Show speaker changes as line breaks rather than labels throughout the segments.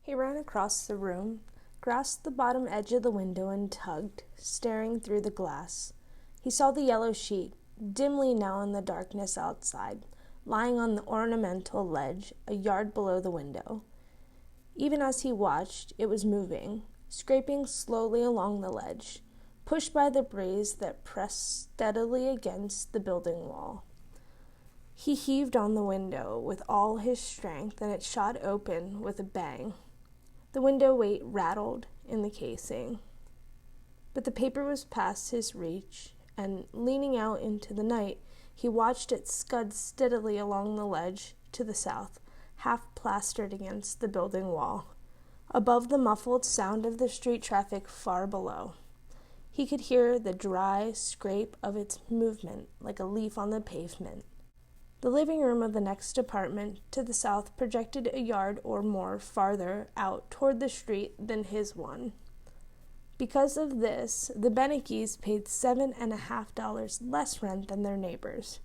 He ran across the room, grasped the bottom edge of the window and tugged, staring through the glass. He saw the yellow sheet, dimly now in the darkness outside, lying on the ornamental ledge a yard below the window. Even as he watched, it was moving, scraping slowly along the ledge, pushed by the breeze that pressed steadily against the building wall. He heaved on the window with all his strength, and it shot open with a bang. The window weight rattled in the casing. But the paper was past his reach, and leaning out into the night, he watched it scud steadily along the ledge to the south, half plastered against the building wall, above the muffled sound of the street traffic far below. He could hear the dry scrape of its movement like a leaf on the pavement. The living room of the next apartment to the south projected a yard or more farther out toward the street than his one. Because of this, the Benekes paid $7.50 less rent than their neighbors.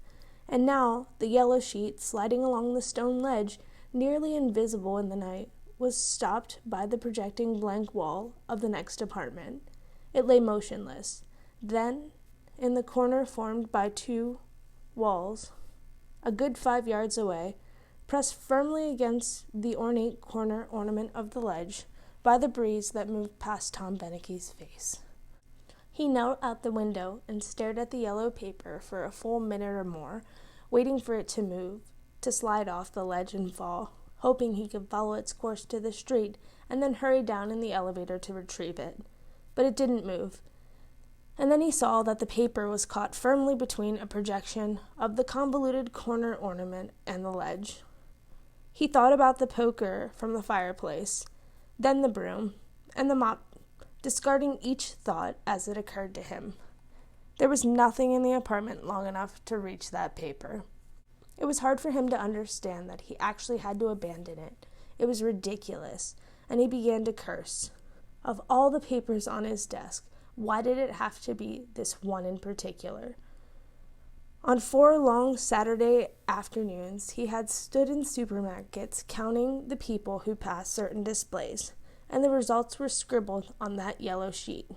And now, the yellow sheet, sliding along the stone ledge, nearly invisible in the night, was stopped by the projecting blank wall of the next apartment. It lay motionless. Then, in the corner formed by two walls, a good 5 yards away, pressed firmly against the ornate corner ornament of the ledge by the breeze that moved past Tom Beneke's face. He knelt out the window and stared at the yellow paper for a full minute or more, waiting for it to move, to slide off the ledge and fall, hoping he could follow its course to the street and then hurry down in the elevator to retrieve it. But it didn't move. And then he saw that the paper was caught firmly between a projection of the convoluted corner ornament and the ledge. He thought about the poker from the fireplace, then the broom, and the mop, discarding each thought as it occurred to him. There was nothing in the apartment long enough to reach that paper. It was hard for him to understand that he actually had to abandon it. It was ridiculous, and he began to curse. Of all the papers on his desk, why did it have to be this one in particular? On 4 long Saturday afternoons, he had stood in supermarkets counting the people who passed certain displays, and the results were scribbled on that yellow sheet.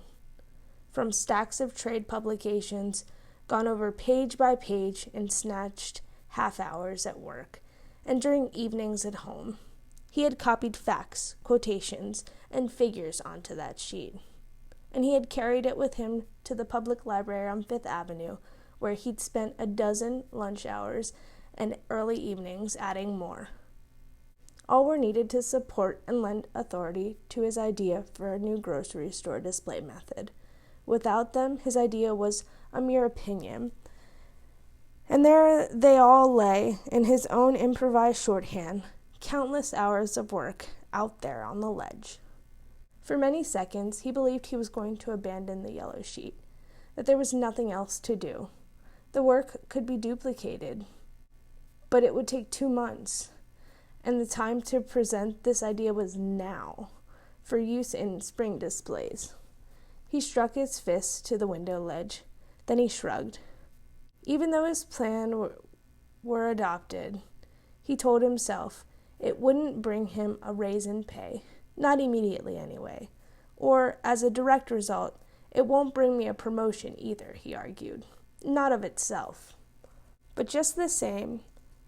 From stacks of trade publications, gone over page by page in snatched half hours at work, and during evenings at home. He had copied facts, quotations, and figures onto that sheet. And he had carried it with him to the public library on Fifth Avenue, where he'd spent a dozen lunch hours and early evenings adding more. All were needed to support and lend authority to his idea for a new grocery store display method. Without them, his idea was a mere opinion. And there they all lay, in his own improvised shorthand, countless hours of work out there on the ledge. For many seconds, he believed he was going to abandon the yellow sheet, that there was nothing else to do. The work could be duplicated, but it would take 2 months, and the time to present this idea was now, for use in spring displays. He struck his fist to the window ledge, then he shrugged. Even though his plan were adopted, he told himself it wouldn't bring him a raise in pay. Not immediately, anyway. Or, as a direct result, it won't bring me a promotion either, he argued. Not of itself. But just the same,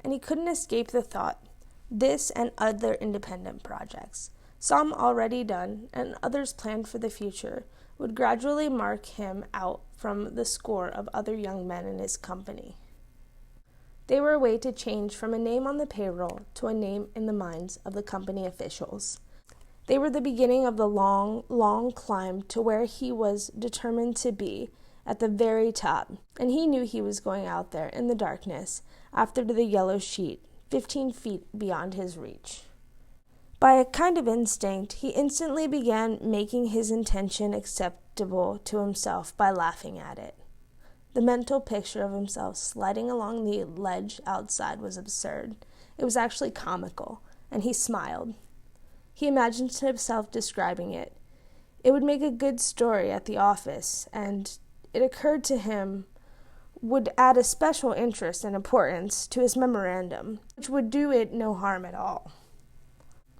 and he couldn't escape the thought, this and other independent projects, some already done and others planned for the future, would gradually mark him out from the score of other young men in his company. They were a way to change from a name on the payroll to a name in the minds of the company officials. They were the beginning of the long, long climb to where he was determined to be, at the very top, and he knew he was going out there in the darkness after the yellow sheet, 15 feet beyond his reach. By a kind of instinct, he instantly began making his intention acceptable to himself by laughing at it. The mental picture of himself sliding along the ledge outside was absurd. It was actually comical, and he smiled. He imagined himself describing it. It would make a good story at the office, and it occurred to him would add a special interest and importance to his memorandum, which would do it no harm at all.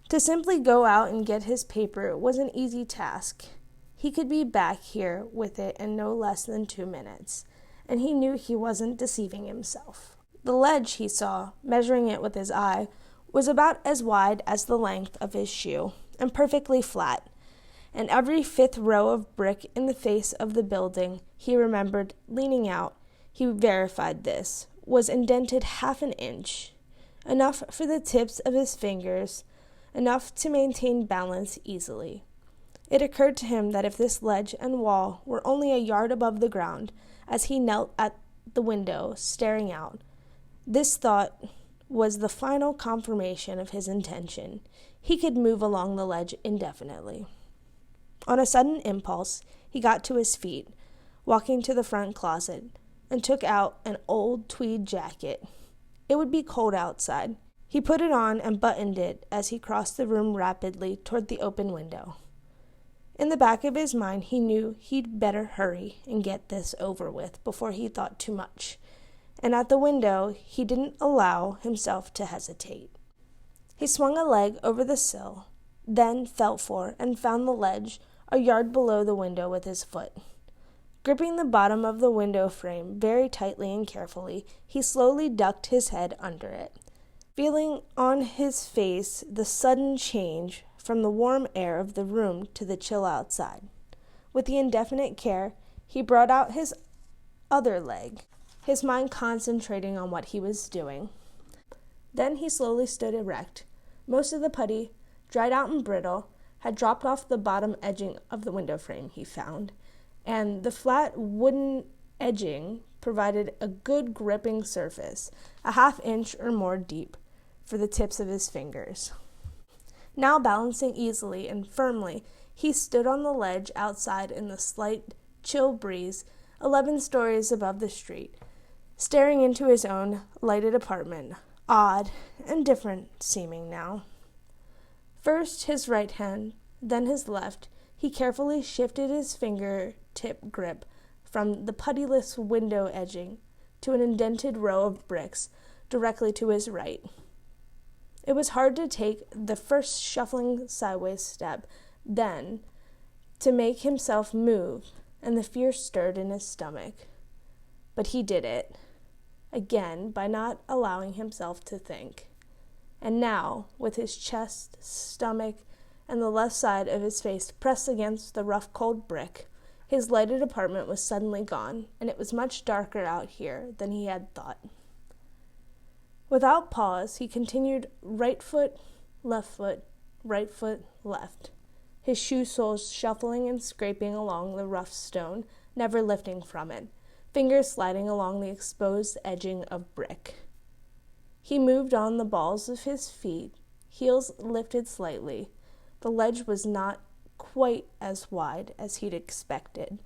To simply go out and get his paper was an easy task. He could be back here with it in no less than 2 minutes, and he knew he wasn't deceiving himself. The ledge he saw, measuring it with his eye, was about as wide as the length of his shoe, and perfectly flat, and every fifth row of brick in the face of the building, he remembered leaning out, he verified this, was indented half an inch, enough for the tips of his fingers, enough to maintain balance easily. It occurred to him that if this ledge and wall were only a yard above the ground, as he knelt at the window, staring out, this thought was the final confirmation of his intention. He could move along the ledge indefinitely. On a sudden impulse, he got to his feet, walking to the front closet, and took out an old tweed jacket. It would be cold outside. He put it on and buttoned it as he crossed the room rapidly toward the open window. In the back of his mind, he knew he'd better hurry and get this over with before he thought too much. And at the window, he didn't allow himself to hesitate. He swung a leg over the sill, then felt for and found the ledge a yard below the window with his foot. Gripping the bottom of the window frame very tightly and carefully, he slowly ducked his head under it, feeling on his face the sudden change from the warm air of the room to the chill outside. With the indefinite care, he brought out his other leg, his mind concentrating on what he was doing. Then he slowly stood erect. Most of the putty, dried out and brittle, had dropped off the bottom edging of the window frame, he found, and the flat wooden edging provided a good gripping surface, a half-inch or more deep, for the tips of his fingers. Now balancing easily and firmly, he stood on the ledge outside in the slight, chill breeze, 11 stories above the street, staring into his own lighted apartment, odd and different seeming now. First his right hand, then his left, he carefully shifted his finger-tip grip from the puttyless window edging to an indented row of bricks directly to his right. It was hard to take the first shuffling sideways step, then to make himself move, and the fear stirred in his stomach. But he did it, again, by not allowing himself to think. And now, with his chest, stomach, and the left side of his face pressed against the rough, cold brick, his lighted apartment was suddenly gone, and it was much darker out here than he had thought. Without pause, he continued right foot, left, left, his shoe soles shuffling and scraping along the rough stone, never lifting from it, fingers sliding along the exposed edging of brick. He moved on the balls of his feet, heels lifted slightly. The ledge was not quite as wide as he'd expected,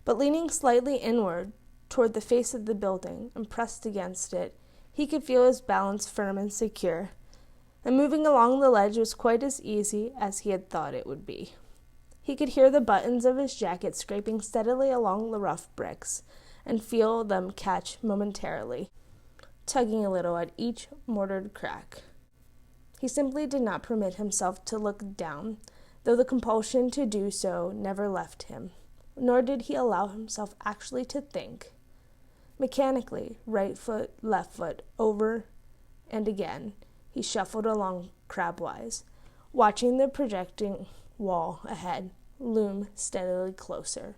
but leaning slightly inward toward the face of the building and pressed against it, he could feel his balance firm and secure, and moving along the ledge was quite as easy as he had thought it would be. He could hear the buttons of his jacket scraping steadily along the rough bricks, and feel them catch momentarily, tugging a little at each mortared crack. He simply did not permit himself to look down, though the compulsion to do so never left him, nor did he allow himself actually to think. Mechanically, right foot, left foot, over and again, he shuffled along crabwise, watching the projecting wall ahead loom steadily closer.